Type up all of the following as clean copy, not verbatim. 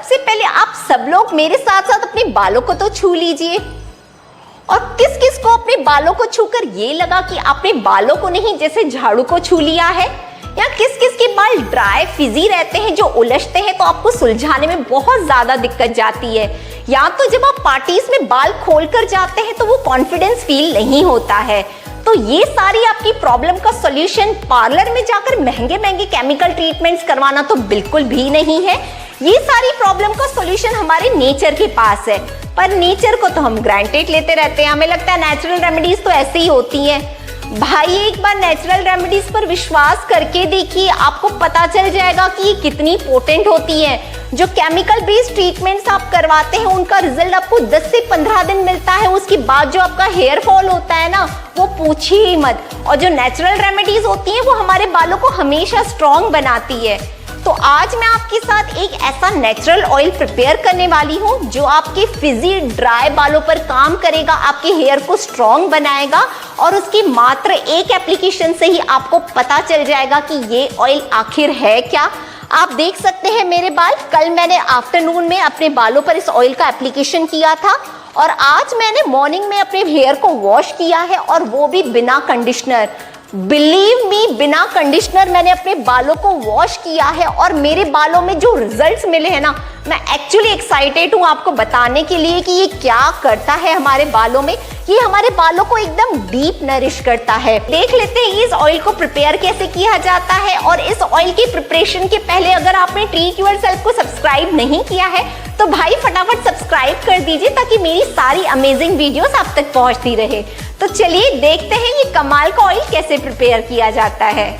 सबसे पहले आप सब लोग मेरे साथ साथ अपने बालों को तो छू लीजिए। और किस किस को अपने बालों को छूकर ये लगा कि आपने बालों को नहीं जैसे झाड़ू को छू लिया है, या किस किस के बाल ड्राई फिजी रहते हैं जो उलझते हैं तो आपको सुलझाने में बहुत ज्यादा दिक्कत जाती है, या तो जब आप पार्टीज में बाल खोल कर जाते हैं तो वो कॉन्फिडेंस फील नहीं होता है। तो ये सारी आपकी प्रॉब्लम का सॉल्यूशन पार्लर में जाकर महंगे महंगे केमिकल ट्रीटमेंट्स करवाना तो बिल्कुल भी नहीं है। ये सारी प्रॉब्लम का सॉल्यूशन हमारे नेचर के पास है, पर नेचर को तो हम ग्रांटेड लेते रहते हैं। हमें लगता है नेचुरल रेमेडीज तो ऐसे ही होती हैं। भाई एक बार नेचुरल रेमेडीज पर विश्वास करके देखिए, आपको पता चल जाएगा कि ये कितनी पोटेंट होती है। जो केमिकल बेस्ड ट्रीटमेंट्स आप करवाते हैं उनका रिजल्ट आपको 10 से 15 दिन मिलता है, उसके बाद जो आपका हेयर फॉल होता है ना वो पूछिए ही मत। और जो नेचुरल रेमेडीज होती हैं वो हमारे बालों को हमेशा स्ट्रॉन्ग बनाती है। तो आज मैं आपके साथ एक ऐसा नेचुरल ऑयल प्रिपेयर करने वाली हूँ जो आपके फिजी ड्राई बालों पर काम करेगा, आपके हेयर को स्ट्रॉन्ग बनाएगा और उसकी मात्र एक एप्लीकेशन से ही आपको पता चल जाएगा कि ये ऑयल आखिर है क्या। आप देख सकते हैं मेरे बाल, कल मैंने आफ्टरनून में अपने बालों पर इस ऑयल का एप्लीकेशन किया था और आज मैंने मॉर्निंग में अपने हेयर को वॉश किया है, और वो भी बिना कंडीशनर। बिलीव मी, बिना कंडीशनर मैंने अपने बालों को वॉश किया है और मेरे बालों में जो रिजल्ट्स मिले हैं ना, मैं एक्चुअली एक्साइटेड हूँ आपको बताने के लिए कि ये क्या करता है हमारे बालों में। ये हमारे बालों को एकदम डीप नरिश करता है। देख लेते हैं इस ऑयल को प्रिपेयर कैसे किया जाता है। और इस ऑयल की प्रिपरेशन के पहले अगर आपने ट्रीट योरसेल्फ को सब्सक्राइब नहीं किया है तो भाई फटाफट सब्सक्राइब कर दीजिए ताकि मेरी सारी अमेजिंग वीडियोस आप तक पहुंचती रहे। तो चलिए देखते हैं ये कमाल का ऑयल कैसे प्रिपेयर किया जाता है।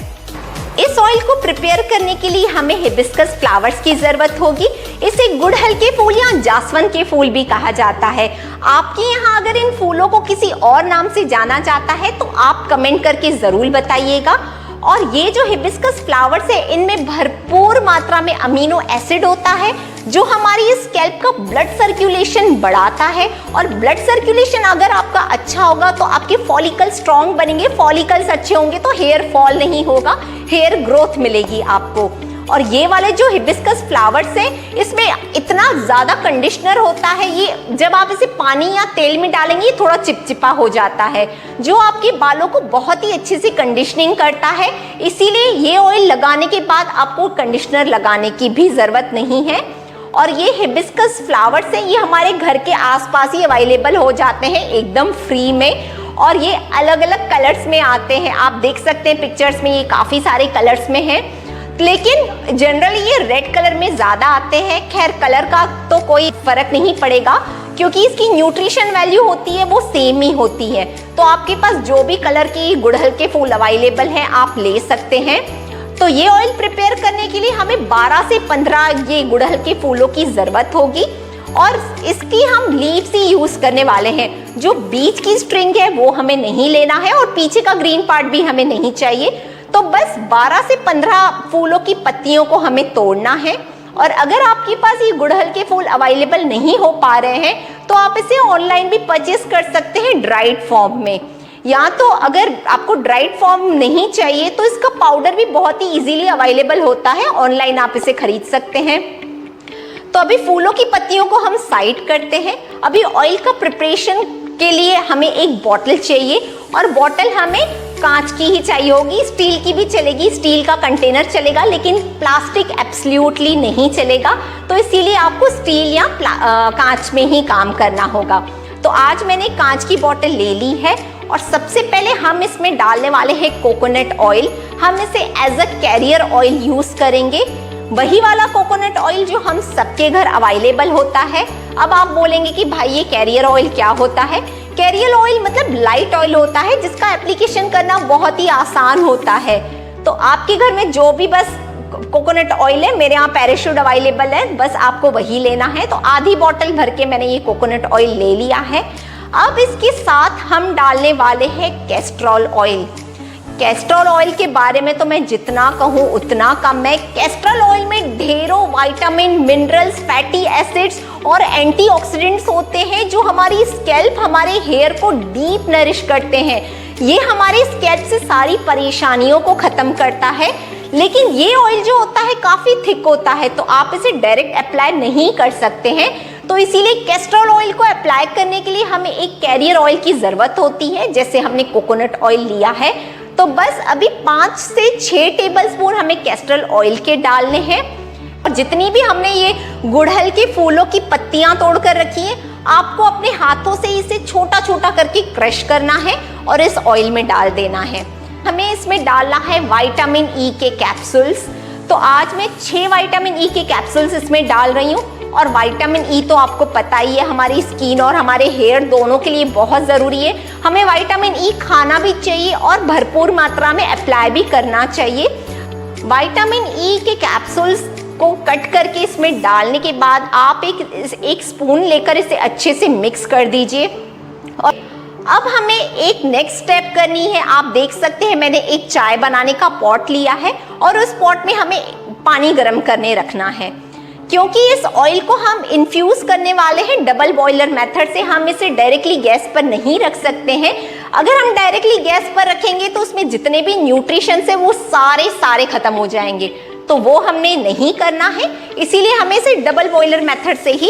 इस ऑयल को प्रिपेयर करने के लिए हमें हिबिस्कस फ्लावर्स की जरूरत होगी। इसे गुड़हल के फूल या जासवंत के फूल भी कहा जाता है। आपके यहाँ अगर इन फूलों को किसी और नाम से जाना जाता है तो आप कमेंट करके जरूर बताइएगा। और ये जो हिबिस्कस फ्लावर्स है इनमें भरपूर मात्रा में अमीनो एसिड होता है जो हमारी स्कैल्प का ब्लड सर्कुलेशन बढ़ाता है। और ब्लड सर्कुलेशन अगर आपका अच्छा होगा तो आपके फॉलिकल स्ट्रॉन्ग बनेंगे, फॉलिकल्स अच्छे होंगे तो हेयर फॉल नहीं होगा, हेयर ग्रोथ मिलेगी आपको। और ये वाले जो हिबिस्कस फ्लावर्स हैं इसमें इतना ज्यादा कंडीशनर होता है, ये जब आप इसे पानी या तेल में डालेंगे थोड़ा चिपचिपा हो जाता है जो आपके बालों को बहुत ही अच्छे से कंडीशनिंग करता है। इसीलिए ये ऑयल लगाने के बाद आपको कंडीशनर लगाने की भी जरूरत नहीं है। और ये हिबिस्कस फ्लावर्स हैं, ये हमारे घर के आसपास ही अवेलेबल हो जाते हैं एकदम फ्री में। और ये अलग अलग कलर्स में आते हैं, आप देख सकते हैं पिक्चर्स में ये काफी सारे कलर्स में हैं, लेकिन जनरली ये रेड कलर में ज्यादा आते हैं। खैर कलर का तो कोई फर्क नहीं पड़ेगा क्योंकि इसकी न्यूट्रिशन वैल्यू होती है वो सेम ही होती है। तो आपके पास जो भी कलर की गुड़हल के फूल अवेलेबल हैं आप ले सकते हैं। तो ये ऑयल प्रिपेयर करने के लिए हमें 12 से 15 ये गुड़हल के फूलों की जरूरत होगी और इसकी हम लीव्स ही यूज करने वाले हैं। जो बीच की स्ट्रिंग है वो हमें नहीं लेना है और पीछे का ग्रीन पार्ट भी हमें नहीं चाहिए। तो बस 12 से 15 फूलों की पत्तियों को हमें तोड़ना है। और अगर आपके पास ये गुड़हल के फूल अवेलेबल नहीं हो पा रहे हैं तो आप इसे ऑनलाइन भी परचेस कर सकते हैं ड्राइड फॉर्म में, या तो अगर आपको ड्राइड फॉर्म नहीं चाहिए तो इसका पाउडर भी बहुत ही इजीली अवेलेबल होता है, ऑनलाइन आप इसे खरीद सकते हैं। तो अभी फूलों की पत्तियों को हम साइड करते हैं। अभी ऑयल का प्रिपरेशन के लिए हमें एक बॉटल चाहिए और बॉटल हमें कांच की ही चाहिए होगी, स्टील की भी चलेगी, स्टील का कंटेनर चलेगा, लेकिन प्लास्टिक एब्सोल्युटली नहीं चलेगा। तो इसीलिए आपको स्टील या कांच में ही काम करना होगा। तो आज मैंने कांच की बॉटल ले ली है और सबसे पहले हम इसमें डालने वाले हैं कोकोनट ऑयल। हम इसे as a carrier oil use करेंगे, वही वाला कोकोनट ऑयल जो हम सबके घर अवेलेबल होता है। अब आप बोलेंगे कि भाई ये कैरियर ऑयल क्या होता है? कैरियर ऑयल मतलब लाइट ऑयल होता है जिसका एप्लीकेशन करना बहुत ही आसान होता है। तो आपके घर में जो भी बस कोकोनट ऑयल है, मेरे यहाँ पैराशूट अवेलेबल है, बस आपको वही लेना है। तो आधी बॉटल भर के मैंने ये कोकोनट ऑयल ले लिया है। अब इसके साथ हम डालने वाले हैं कैस्ट्रॉल ऑयल। कैस्ट्रॉल ऑयल के बारे में तो मैं जितना कहूँ उतना कम है। कैस्ट्रॉल ऑयल में ढेरों विटामिन, मिनरल्स, फैटी एसिड्स और एंटीऑक्सीडेंट्स होते हैं जो हमारी स्कैल्प, हमारे हेयर को डीप नरिश करते हैं। ये हमारे स्कैल्प से सारी परेशानियों को खत्म करता है। लेकिन ये ऑयल जो होता है काफी थिक होता है, तो आप इसे डायरेक्ट अप्लाई नहीं कर सकते हैं। तो इसीलिए कैस्टर ऑयल को अप्लाई करने के लिए हमें एक कैरियर ऑयल की जरूरत होती है। जैसे हमने कोकोनट ऑयल लिया है, तो बस अभी 5 से 6 टेबलस्पून हमें कैस्टर ऑयल के डालने हैं। और जितनी भी हमने ये गुड़हल के फूलों की पत्तियां तोड़कर रखी है, आपको अपने हाथों से इसे छोटा छोटा करके क्रश करना है और इस ऑयल में डाल देना है। हमें इसमें डालना है विटामिन ई के कैप्सूल्स। तो आज मैं 6 विटामिन ई के कैप्सूल्स इसमें डाल रही हूँ। और विटामिन ई तो आपको पता ही है, हमारी स्किन और हमारे हेयर दोनों के लिए बहुत ज़रूरी है। हमें विटामिन ई खाना भी चाहिए और भरपूर मात्रा में अप्लाई भी करना चाहिए। विटामिन ई के कैप्सूल्स को कट करके इसमें डालने के बाद आप एक स्पून लेकर इसे अच्छे से मिक्स कर दीजिए। और अब हमें एक नेक्स्ट स्टेप करनी है। आप देख सकते हैं मैंने एक चाय बनाने का पॉट लिया है और उस पॉट में हमें पानी गर्म करने रखना है, क्योंकि इस ऑयल को हम इन्फ्यूज करने वाले हैं डबल बॉयलर मेथड से। हम इसे डायरेक्टली गैस पर नहीं रख सकते हैं। अगर हम डायरेक्टली गैस पर रखेंगे तो उसमें जितने भी न्यूट्रिशंस है वो सारे खत्म हो जाएंगे, तो वो हमने नहीं करना है। इसीलिए हमें इसे डबल बॉयलर मेथड से ही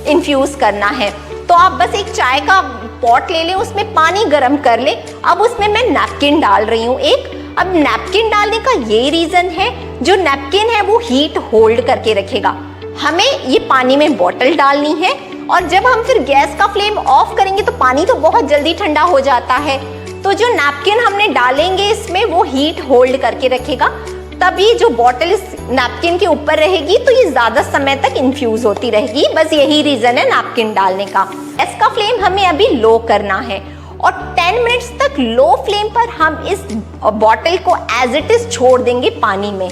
इन्फ्यूज करना है। तो आप बस एक चाय का पॉट ले लें, उसमें पानी गर्म कर लें। अब उसमें मैं नैपकिन डाल रही हूँ एक। अब नैपकिन डालने का ये रीजन है, जो नैपकिन है वो हीट होल्ड करके रखेगा। हमें ये पानी में बॉटल डालनी है और जब हम फिर गैस का फ्लेम ऑफ करेंगे तो पानी तो बहुत जल्दी ठंडा हो जाता है। तो जो नैपकिन हमने डालेंगे इसमें वो हीट होल्ड करके रखेगा। तब ये जो बॉटल इस नैपकिन के ऊपर रहेगी तो ये ज्यादा समय तक इन्फ्यूज होती रहेगी। बस यही रीजन है नैपकिन डालने का। गैस का फ्लेम हमें अभी लो करना है और 10 मिनट्स तक लो फ्लेम पर हम इस बॉटल को एज इट इज छोड़ देंगे पानी में।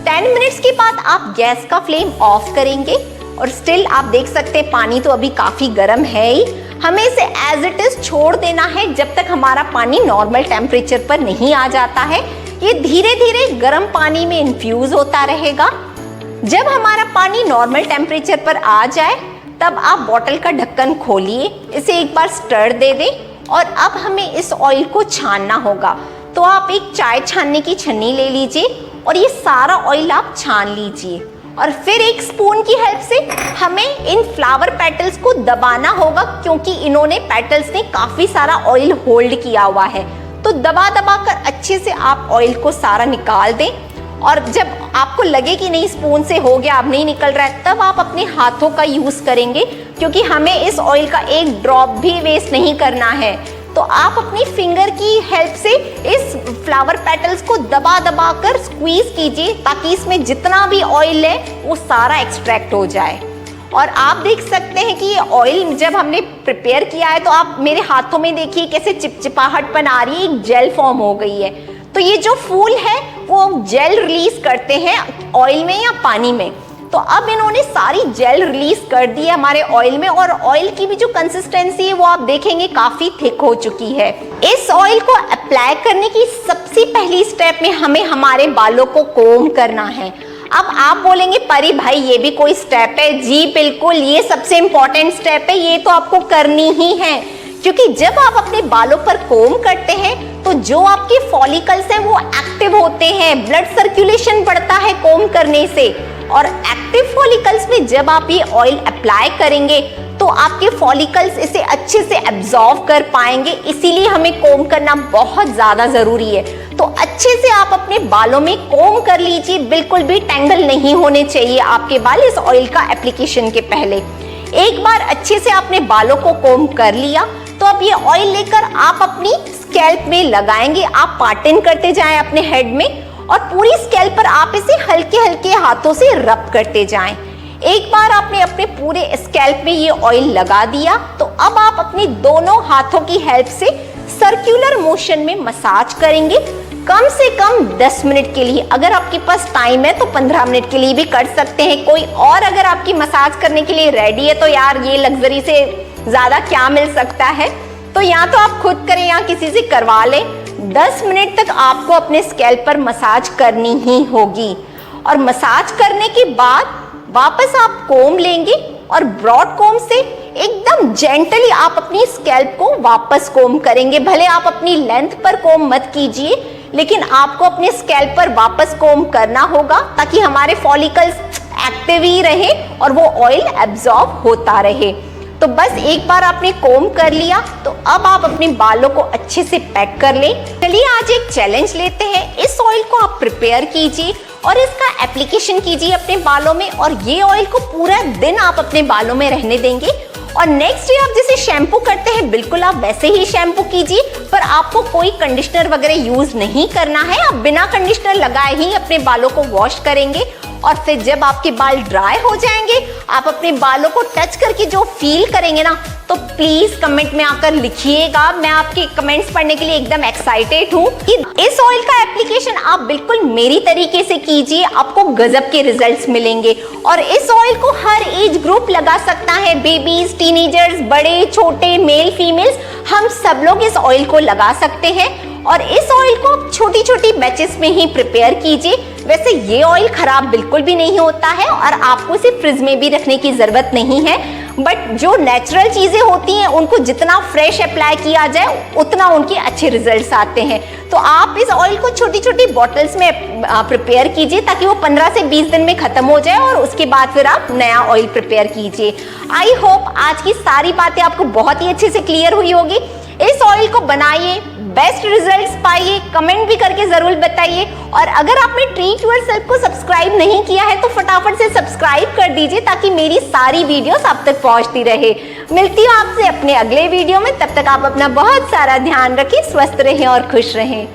10 मिनट्स के बाद आप गैस का फ्लेम ऑफ करेंगे और स्टिल आप देख सकते हैं पानी तो अभी काफी गर्म है ही। हमें इसे एज इट इज छोड़ देना है जब तक हमारा पानी नॉर्मल टेम्परेचर पर नहीं आ जाता है। ये धीरे धीरे गर्म पानी में इन्फ्यूज होता रहेगा। जब हमारा पानी नॉर्मल टेम्परेचर पर आ जाए तब आप बॉटल का ढक्कन खोलिए, इसे एक बार स्टर दे दें और अब हमें इस ऑयल को छानना होगा। तो आप एक चाय छानने की छन्नी ले लीजिए और ये सारा ऑयल आप छान लीजिए और फिर एक स्पून की हेल्प से हमें इन फ्लावर पेटल्स को दबाना होगा, क्योंकि इन्होंने पेटल्स ने काफी सारा ऑयल होल्ड किया हुआ है। तो दबा दबा कर अच्छे से आप ऑयल को सारा निकाल दें। और जब आपको लगे कि नहीं स्पून से हो गया, अब नहीं निकल रहा है, तब आप अपने हाथों का यूज करेंगे, क्योंकि हमें इस ऑयल का एक ड्रॉप भी वेस्ट नहीं करना है। तो आप अपनी फिंगर की हेल्प से इस फ्लावर पेटल्स को दबा दबा कर स्क्वीज कीजिए, ताकि इसमें जितना भी ऑयल है वो सारा एक्सट्रैक्ट हो जाए। और आप देख सकते हैं कि ये ऑयल जब हमने प्रिपेयर किया है तो आप मेरे हाथों में देखिए कैसे चिपचिपाहटपन आ रही है, एक जेल फॉर्म हो गई है। तो ये जो फूल है वो जेल रिलीज करते हैं ऑयल में या पानी में। तो अब इन्होंने सारी जेल रिलीज कर दी है हमारे ऑयल में और ऑयल की भी जो कंसिस्टेंसी है वो आप देखेंगे काफी थिक हो चुकी है। इस ऑयल को अप्लाई करने की सबसे पहली स्टेप में हमें हमारे बालों को कोम करना है। अब आप बोलेंगे परी भाई ये भी कोई स्टेप है? जी बिल्कुल, ये सबसे इंपॉर्टेंट स्टेप है, ये तो आपको करनी ही है। क्योंकि जब आप अपने बालों पर कोम करते हैं तो जो आपके फॉलिकल्स हैं वो एक्टिव होते हैं, ब्लड सर्कुलेशन बढ़ता है कोम करने से। और एक्टिव फॉलिकल्स में जब आप ये ऑयल अप्लाई करेंगे तो आपके फॉलिकल्स इसे अच्छे से एब्जॉर्व कर पाएंगे। इसीलिए हमें कोम करना बहुत ज्यादा जरूरी है। तो अच्छे से आप अपने बालों में कोम कर लीजिए, बिल्कुल भी टैंगल नहीं होने चाहिए आपके बाल इस ऑयल का एप्लीकेशन के पहले। एक बार अच्छे से आपने बालों को कोम कर लिया तो अब ये ऑयल लेकर आप अपनी स्कैल्प में लगाएंगे। आप पार्टिन करते जाएं अपने हेड में और पूरी स्कैल्प पर आप इसे हल्के हल्के हाथों से रब करते जाएं। एक बार आपने अपने पूरे स्कैल्प में ये ऑयल लगा दिया तो अब आप अपने दोनों हाथों की हेल्प से सर्कुलर मोशन में मसाज करेंगे, कम से कम 10 मिनट के लिए। अगर आपके पास टाइम है तो 15 मिनट के लिए भी कर सकते हैं कोई और। अगर आपकी मसाज करने के लिए रेडी है तो यार ये लग्जरी से ज्यादा क्या मिल सकता है। तो या तो आप खुद करें या किसी से करवा लें। 10 मिनट तक आपको अपने स्कैल्प पर मसाज करनी ही होगी। और मसाज करने के बाद वापस आप कोम लेंगे और ब्रॉड कोम से एकदम जेंटली आप अपनी स्कैल्प को वापस कोम करेंगे। भले आप अपनी लेंथ पर कोम मत कीजिए, लेकिन आपको अपने स्कैल्प पर वापस कोम करना होगा ताकि हमारे फॉलिकल्स एक्टिव ही रहे और वो ऑयल एब्जॉर्ब होता रहे। तो बस एक बार आपने कोम कर लिया तो अब आप अपने बालों को अच्छे से पैक कर लें। चलिए आज एक चैलेंज लेते हैं। इस ऑयल को आप प्रिपेयर कीजिए और इसका एप्लीकेशन कीजिए अपने बालों में, और ये ऑयल को पूरा दिन आप अपने बालों में रहने देंगे। और नेक्स्ट डे आप जैसे शैम्पू करते हैं बिल्कुल आप वैसे ही शैम्पू कीजिए, पर आपको कोई कंडीशनर वगैरह यूज नहीं करना है। आप बिना कंडीशनर लगाए ही अपने बालों को वॉश करेंगे, और फिर जब आपके बाल ड्राई हो जाएंगे आप अपने बालों को टच करके जो फील करेंगे ना, तो प्लीज कमेंट में आकर लिखिएगा। मैं आपके कमेंट्स पढ़ने के लिए एकदम एक्साइटेड हूँ कि इस ऑयल का एप्लीकेशन आप बिल्कुल मेरी तरीके से कीजिए, आपको गजब के रिजल्ट्स मिलेंगे। और इस ऑयल को हर एज ग्रुप लगा सकता है, बेबीज, टीनेजर्स, बड़े छोटे, मेल फीमेल्स, हम सब लोग इस ऑयल को लगा सकते हैं। और इस ऑयल को छोटी छोटी बैचेस में ही प्रिपेयर कीजिए। वैसे ये ऑयल खराब बिल्कुल भी नहीं होता है और आपको इसे फ्रिज में भी रखने की जरूरत नहीं है, बट जो नेचुरल चीजें होती हैं उनको जितना फ्रेश अप्लाई किया जाए उतना उनके अच्छे रिजल्ट्स आते हैं। तो आप इस ऑयल को छोटी छोटी बॉटल्स में प्रिपेयर कीजिए ताकि वो 15 से 20 दिन में खत्म हो जाए, और उसके बाद फिर आप नया ऑयल प्रिपेयर कीजिए। आई होप आज की सारी बातें आपको बहुत ही अच्छे से क्लियर हुई होगी। इस ऑयल को बनाइए, बेस्ट रिजल्ट्स पाइए, कमेंट भी करके जरूर बताइए। और अगर आपने ट्रीट योरसेल्फ को सब्सक्राइब नहीं किया है तो फटाफट से सब्सक्राइब कर दीजिए ताकि मेरी सारी वीडियोस आप तक पहुंचती रहे। मिलती हूँ आपसे अपने अगले वीडियो में, तब तक आप अपना बहुत सारा ध्यान रखें, स्वस्थ रहें और खुश रहें।